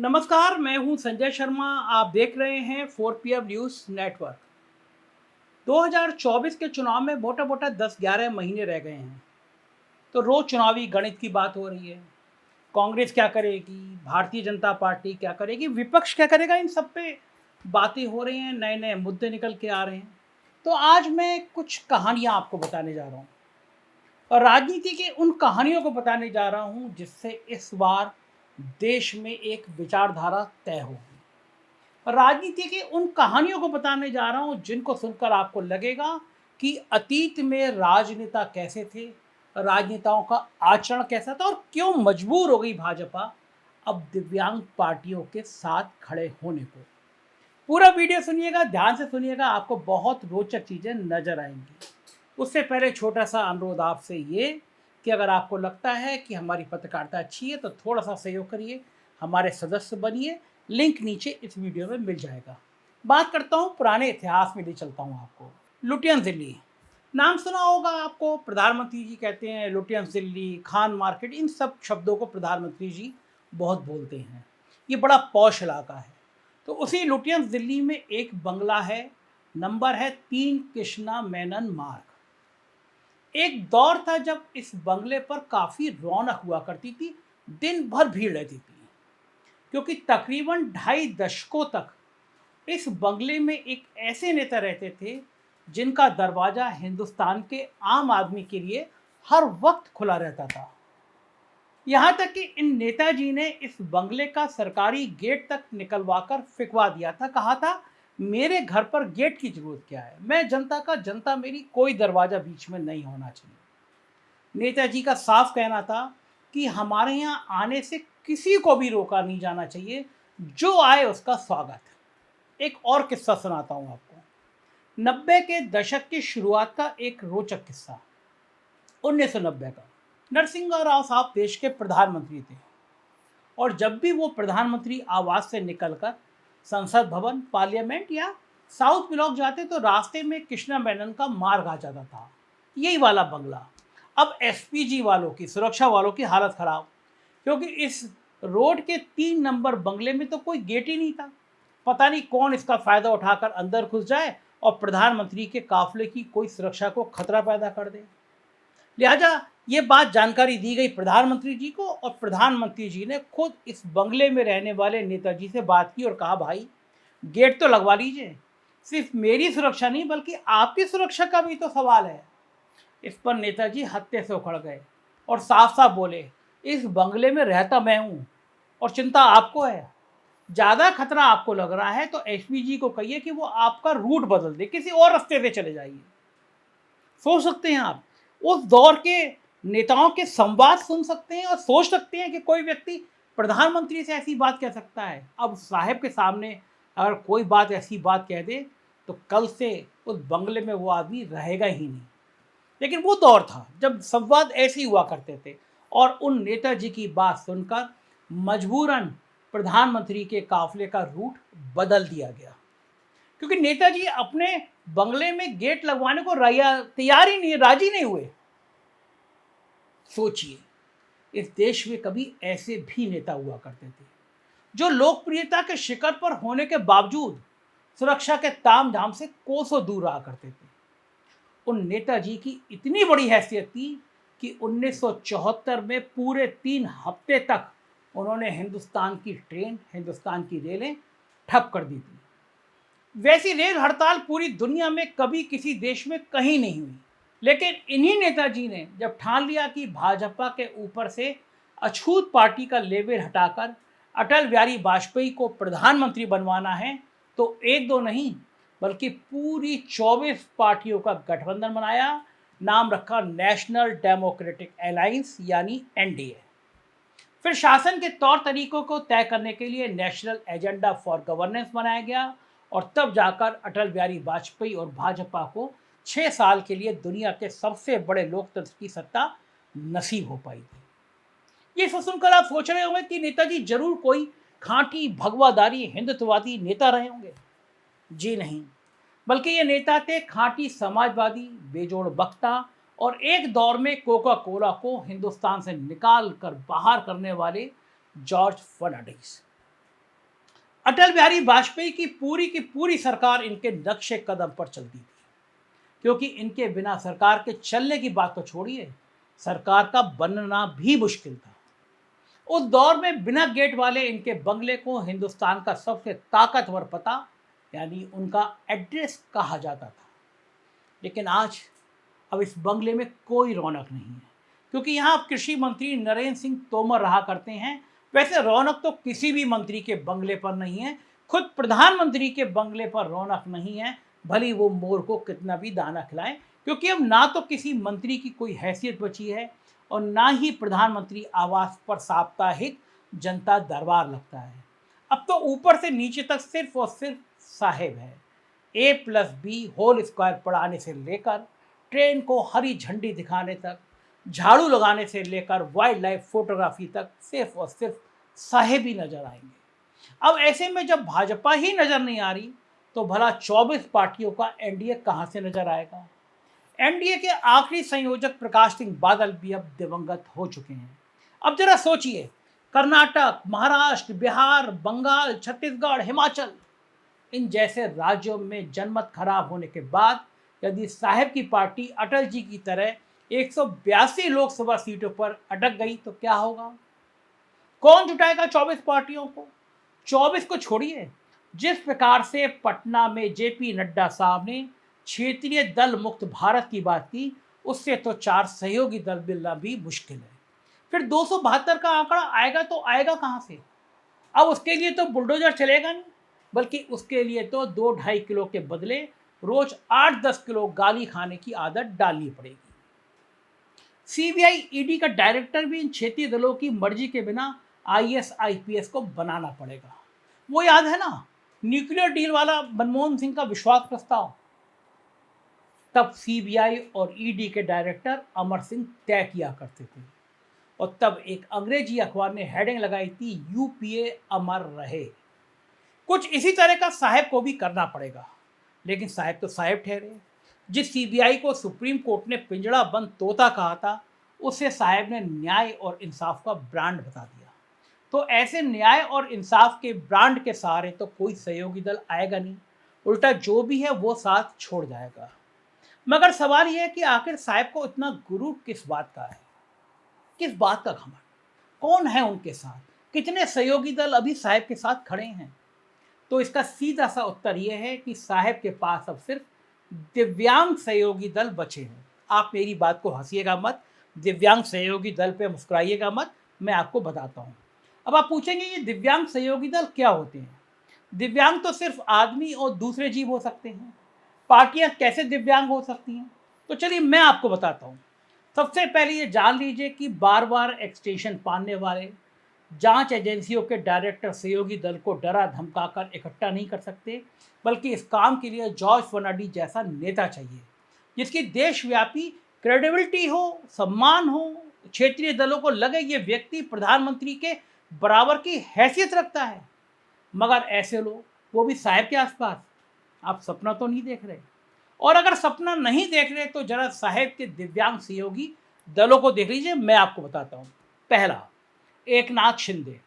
नमस्कार, मैं हूं संजय शर्मा। आप देख रहे हैं 4PM न्यूज़ नेटवर्क। 2024 के चुनाव में मोटा मोटा 10-11 महीने रह गए हैं, तो रोज चुनावी गणित की बात हो रही है। कांग्रेस क्या करेगी, भारतीय जनता पार्टी क्या करेगी, विपक्ष क्या करेगा, इन सब पे बातें हो रही हैं, नए नए मुद्दे निकल के आ रहे हैं। तो आज मैं कुछ कहानियां आपको बताने जा रहा हूँ और राजनीति की उन कहानियों को बताने जा रहा हूँ जिससे इस बार देश में एक विचारधारा तय होगी। राजनीति की उन कहानियों को बताने जा रहा हूं जिनको सुनकर आपको लगेगा कि अतीत में राजनेता कैसे थे, राजनेताओं का आचरण कैसा था और क्यों मजबूर हो गई भाजपा अब दिव्यांग पार्टियों के साथ खड़े होने को। पूरा वीडियो सुनिएगा, ध्यान से सुनिएगा, आपको बहुत रोचक चीजें नजर आएंगी। उससे पहले छोटा सा अनुरोध आपसे ये कि अगर आपको लगता है कि हमारी पत्रकारिता अच्छी है तो थोड़ा सा सहयोग करिए, हमारे सदस्य बनिए। लिंक नीचे इस वीडियो में मिल जाएगा। बात करता हूँ, पुराने इतिहास में ले चलता हूँ आपको। लुटियंस दिल्ली नाम सुना होगा आपको। प्रधानमंत्री जी कहते हैं लुटियंस दिल्ली, खान मार्केट, इन सब शब्दों को प्रधानमंत्री जी बहुत बोलते हैं। ये बड़ा पॉश इलाका है। तो उसी लुटियंस दिल्ली में एक बंगला है, नंबर है 3 कृष्णा मेनन मार्ग। एक दौर था जब इस बंगले पर काफी रौनक हुआ करती थी, दिन भर भीड़ रहती थी, क्योंकि तकरीबन 2.5 दशकों तक इस बंगले में एक ऐसे नेता रहते थे जिनका दरवाजा हिंदुस्तान के आम आदमी के लिए हर वक्त खुला रहता था। यहां तक कि इन नेताजी ने इस बंगले का सरकारी गेट तक निकलवाकर फिकवा दिया था। कहा था मेरे घर पर गेट की जरूरत क्या है, मैं जनता का जनता, मेरी कोई दरवाजा बीच में नहीं होना चाहिए। नेताजी का साफ कहना था कि हमारे यहाँ आने से किसी को भी रोका नहीं जाना चाहिए, जो आए उसका स्वागत। एक और किस्सा सुनाता हूँ आपको। 90 के दशक की शुरुआत का एक रोचक किस्सा। 1990 का। नरसिंह राव साहब देश के प्रधानमंत्री थे और जब भी वो प्रधानमंत्री आवास से निकलकर संसद भवन, पार्लियामेंट या साउथ ब्लॉक जाते तो रास्ते में कृष्णा मेनन का मार्ग आ जाता था, यही वाला बंगला। अब एसपीजी वालों की, सुरक्षा वालों की हालत खराब, क्योंकि इस रोड के 3 नंबर बंगले में तो कोई गेट ही नहीं था। पता नहीं कौन इसका फायदा उठाकर अंदर घुस जाए और प्रधानमंत्री के काफले की कोई सुरक्षा को खतरा पैदा कर दे। लिहाजा ये बात जानकारी दी गई प्रधानमंत्री जी को और प्रधानमंत्री जी ने खुद इस बंगले में रहने वाले नेताजी से बात की और कहा भाई गेट तो लगवा लीजिए, सिर्फ मेरी सुरक्षा नहीं बल्कि आपकी सुरक्षा का भी तो सवाल है। इस पर नेताजी हत्थे से उखड़ गए और साफ साफ बोले इस बंगले में रहता मैं हूं और चिंता आपको है। ज़्यादा खतरा आपको लग रहा है तो एसपीजी को कहिए कि वो आपका रूट बदल दे, किसी और रास्ते से चले जाइए। सोच सकते हैं आप, उस दौर के नेताओं के संवाद सुन सकते हैं और सोच सकते हैं कि कोई व्यक्ति प्रधानमंत्री से ऐसी बात कह सकता है। अब साहब के सामने अगर कोई बात ऐसी बात कह दे तो कल से उस बंगले में वो आदमी रहेगा ही नहीं। लेकिन वो दौर था जब संवाद ऐसे ही हुआ करते थे और उन नेताजी की बात सुनकर मजबूरन प्रधानमंत्री के काफले का रूट बदल दिया गया, क्योंकि नेताजी अपने बंगले में गेट लगवाने को तैयार ही नहीं, राजी नहीं हुए। सोचिए, इस देश में कभी ऐसे भी नेता हुआ करते थे जो लोकप्रियता के शिखर पर होने के बावजूद सुरक्षा के तामझाम से कोसों दूर रहा करते थे। उन नेताजी की इतनी बड़ी हैसियत थी कि 1974 में पूरे 3 हफ्ते तक उन्होंने हिंदुस्तान की ट्रेन, हिंदुस्तान की रेलें ठप कर दी थी। वैसी रेल हड़ताल पूरी दुनिया में कभी किसी देश में कहीं नहीं हुई। लेकिन इन्हीं नेताजी ने जब ठान लिया कि भाजपा के ऊपर से अछूत पार्टी का लेबल हटाकर अटल बिहारी वाजपेयी को प्रधानमंत्री बनवाना है, तो एक दो नहीं बल्कि पूरी 24 पार्टियों का गठबंधन बनाया। नाम रखा नेशनल डेमोक्रेटिक अलायंस यानी एनडीए। फिर शासन के तौर तरीकों को तय करने के लिए नेशनल एजेंडा फॉर गवर्नेंस बनाया गया और तब जाकर अटल बिहारी वाजपेयी और भाजपा को 6 साल के लिए दुनिया के सबसे बड़े लोकतंत्र की सत्ता नसीब हो पाई थी। ये सुनकर आप सोच रहे होंगे कि नेताजी जरूर कोई खांटी भगवादारी हिंदुत्ववादी नेता रहे होंगे। जी नहीं, बल्कि ये नेता थे खांटी समाजवादी, बेजोड़ वक्ता और एक दौर में कोका कोला को हिंदुस्तान से निकाल कर बाहर करने वाले जॉर्ज फर्नांडिस। अटल बिहारी वाजपेयी की पूरी सरकार इनके नक्शे कदम पर चलती थी, क्योंकि इनके बिना सरकार के चलने की बात तो छोड़िए, सरकार का बनना भी मुश्किल था। उस दौर में बिना गेट वाले इनके बंगले को हिंदुस्तान का सबसे ताकतवर पता यानी उनका एड्रेस कहा जाता था। लेकिन आज अब इस बंगले में कोई रौनक नहीं है, क्योंकि यहाँ अब कृषि मंत्री नरेंद्र सिंह तोमर रहा करते हैं। वैसे रौनक तो किसी भी मंत्री के बंगले पर नहीं है, खुद प्रधानमंत्री के बंगले पर रौनक नहीं है, भली वो मोर को कितना भी दाना खिलाएं, क्योंकि अब ना तो किसी मंत्री की कोई हैसियत बची है और ना ही प्रधानमंत्री आवास पर साप्ताहिक जनता दरबार लगता है। अब तो ऊपर से नीचे तक सिर्फ और सिर्फ साहेब है। A+B² पढ़ाने से लेकर ट्रेन को हरी झंडी दिखाने तक, झाड़ू लगाने से लेकर वाइल्ड लाइफ फोटोग्राफी तक सिर्फ और सिर्फ साहेब ही नजर आएंगे। अब ऐसे में जब भाजपा ही नजर नहीं आ रही तो भला 24 पार्टियों का एनडीए कहां से नजर आएगा। एनडीए के आखिरी संयोजक प्रकाश सिंह बादल भी अब दिवंगत हो चुके हैं। अब जरा सोचिए, कर्नाटक, महाराष्ट्र, बिहार, बंगाल, छत्तीसगढ़, हिमाचल, इन जैसे राज्यों में जनमत खराब होने के बाद यदि साहेब की पार्टी अटल जी की तरह 182 लोकसभा सीटों पर अटक गई तो क्या होगा। कौन जुटाएगा 24 पार्टियों को। 24 को छोड़िए, जिस प्रकार से पटना में जेपी नड्डा साहब ने क्षेत्रीय दल मुक्त भारत की बात की, उससे तो 4 सहयोगी दल मिलना भी मुश्किल है। फिर 272 का आंकड़ा आएगा तो आएगा कहां से। अब उसके लिए तो बुलडोजर चलेगा नहीं, बल्कि उसके लिए तो 2-2.5 किलो के बदले रोज 8-10 किलो गाली खाने की आदत डालनी पड़ेगी। सीबीआई ईडी का डायरेक्टर भी इन क्षेत्रीय दलों की मर्जी के बिना आईएएस आईपीएस को बनाना पड़ेगा। वो याद है ना, न्यूक्लियर डील वाला मनमोहन सिंह का विश्वास प्रस्ताव। तब सीबीआई और ईडी के डायरेक्टर अमर सिंह तय किया करते थे और तब एक अंग्रेजी अखबार ने हेडिंग लगाई थी, यूपीए अमर रहे। कुछ इसी तरह का साहेब को भी करना पड़ेगा। लेकिन साहेब तो साहेब ठहरे। जिस सीबीआई को सुप्रीम कोर्ट ने पिंजड़ा बंद तोता कहा था, उसे साहेब ने न्याय और इंसाफ का ब्रांड बता दिया। तो ऐसे न्याय और इंसाफ के ब्रांड के सहारे तो कोई सहयोगी दल आएगा नहीं, उल्टा जो भी है वो साथ छोड़ जाएगा। मगर सवाल यह है कि आखिर साहेब को इतना गुरूर किस बात का है, किस बात का घमंड, कौन है उनके साथ, कितने सहयोगी दल अभी साहेब के साथ खड़े हैं। तो इसका सीधा सा उत्तर यह है कि साहेब के पास अब सिर्फ दिव्यांग सहयोगी दल बचे हैं। आप मेरी बात को हंसिएगा मत, दिव्यांग सहयोगी दल पे मुस्कुराइएगा मत, मैं आपको बताता हूँ। अब आप पूछेंगे ये दिव्यांग सहयोगी दल क्या होते हैं। दिव्यांग तो सिर्फ आदमी और दूसरे जीव हो सकते हैं, पार्टियां कैसे दिव्यांग हो सकती हैं। तो चलिए मैं आपको बताता हूँ। सबसे पहले ये जान लीजिए कि बार बार एक्सटेंशन पाने वाले जांच एजेंसियों के डायरेक्टर सहयोगी दल को डरा धमकाकर इकट्ठा नहीं कर सकते, बल्कि इस काम के लिए जॉर्ज फर्नांडिस जैसा नेता चाहिए जिसकी देशव्यापी क्रेडिबिलिटी हो, सम्मान हो, क्षेत्रीय दलों को लगे ये व्यक्ति प्रधानमंत्री के बराबर की हैसियत रखता है। मगर ऐसे लोग, वो भी साहेब के आसपास, आप सपना तो नहीं देख रहे। और अगर सपना नहीं देख रहे तो जरा साहेब के दिव्यांग सहयोगी दलों को देख लीजिए। मैं आपको बताता हूँ। पहला, एकनाथ शिंदे।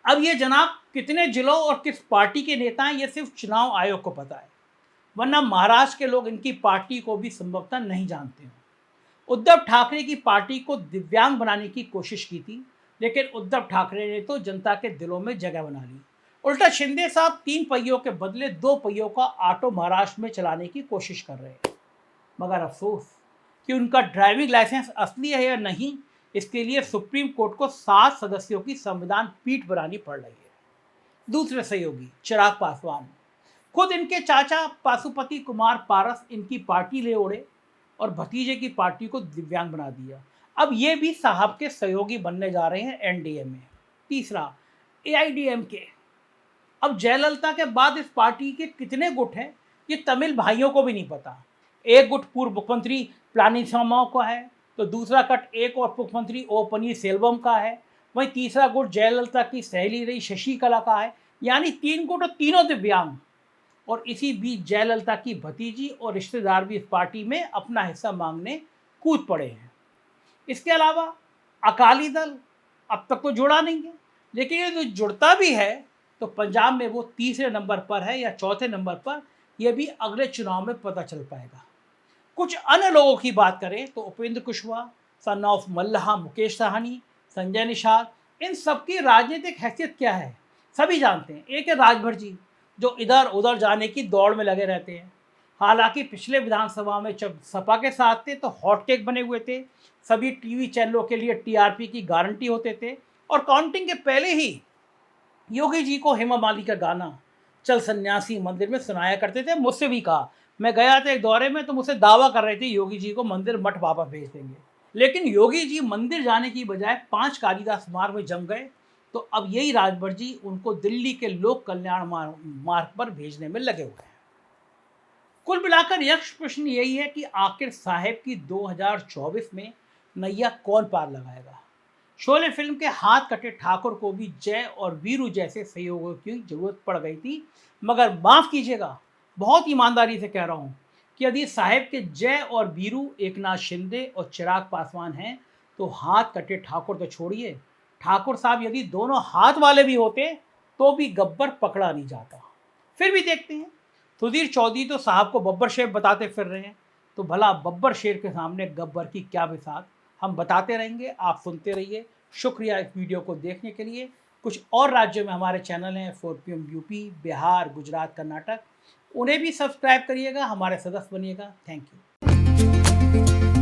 अब ये जनाब कितने जिलों और किस पार्टी के नेता हैं ये सिर्फ चुनाव आयोग को पता है, वरना महाराष्ट्र के लोग इनकी पार्टी को भी संभवतः नहीं जानते हैं। उद्धव ठाकरे की पार्टी को दिव्यांग बनाने की कोशिश की थी, लेकिन उद्धव ठाकरे ने तो जनता के दिलों में जगह बना ली। उल्टा शिंदे साहब 3 पहियों के बदले 2 पहियों का ऑटो महाराष्ट्र में चलाने की कोशिश कर रहे हैं। मगर अफसोस कि उनका ड्राइविंग लाइसेंस असली है या नहीं, इसके लिए सुप्रीम कोर्ट को 7 सदस्यों की संविधान पीठ बनानी पड़ रही है। दूसरे सहयोगी चिराग पासवान, खुद इनके चाचा पाशुपति कुमार पारस इनकी पार्टी ले उड़े और भतीजे की पार्टी को दिव्यांग बना दिया। अब ये भी साहब के सहयोगी बनने जा रहे हैं एनडीए में। तीसरा, एआईडीएमके। अब जयललिता के बाद इस पार्टी के कितने गुट हैं ये तमिल भाइयों को भी नहीं पता। एक गुट पूर्व मुख्यमंत्री पलानीस्वामी का है, तो दूसरा कट एक और मुख्यमंत्री ओ पनीरसेल्वम का है, वहीं तीसरा गुट जयललिता की सहेली रही शशिकला का है। यानी 3 गुट और तीनों दिव्यांग। और इसी बीच जयललिता की भतीजी और रिश्तेदार भी इस पार्टी में अपना हिस्सा मांगने कूद पड़े हैं। इसके अलावा अकाली दल अब तक तो जुड़ा नहीं है, लेकिन ये जो जुड़ता भी है तो पंजाब में वो तीसरे नंबर पर है या चौथे नंबर पर, यह भी अगले चुनाव में पता चल पाएगा। कुछ अन्य लोगों की बात करें तो उपेंद्र कुशवाहा, सन ऑफ मल्लाह मुकेश साहनी, संजय निषाद, इन सबकी राजनीतिक हैसियत क्या है सभी जानते हैं। एक है राजभर जी, जो इधर उधर जाने की दौड़ में लगे रहते हैं। हालांकि पिछले विधानसभा में जब सपा के साथ थे तो हॉट केक बने हुए थे, सभी टीवी चैनलों के लिए टीआरपी की गारंटी होते थे, और काउंटिंग के पहले ही योगी जी को हेमा मालिनी का गाना चल सन्यासी मंदिर में सुनाया करते थे। मुझसे भी कहा, मैं गया था एक दौरे में तो मुझसे दावा कर रहे थे योगी जी को मंदिर मठ वापस भेज देंगे, लेकिन योगी जी मंदिर जाने की बजाय 5 कालिदास मार्ग में जम गए। तो अब यही राजभर जी उनको दिल्ली के लोक कल्याण मार्ग पर भेजने में लगे हुए हैं। कुल मिलाकर यक्ष प्रश्न यही है कि आखिर साहेब की 2024 में नैया कौन पार लगाएगा। शोले फिल्म के हाथ कटे ठाकुर को भी जय और वीरू जैसे सहयोगियों की जरूरत पड़ गई थी, मगर माफ कीजिएगा, बहुत ईमानदारी से कह रहा हूं कि यदि साहेब के जय और वीरू एकनाथ शिंदे और चिराग पासवान हैं तो हाथ कटे ठाकुर तो छोड़िए, ठाकुर साहब यदि दोनों हाथ वाले भी होते तो भी गब्बर पकड़ा नहीं जाता। फिर भी देखते हैं, सुधीर चौधरी तो साहब को बब्बर शेर बताते फिर रहे हैं, तो भला बब्बर शेर के सामने गब्बर की क्या बिसात। हम बताते रहेंगे, आप सुनते रहिए। शुक्रिया इस वीडियो को देखने के लिए। कुछ और राज्यों में हमारे चैनल हैं, 4PM यूपी, बिहार, गुजरात, कर्नाटक, उन्हें भी सब्सक्राइब करिएगा, हमारे सदस्य बनिएगा। Thank you.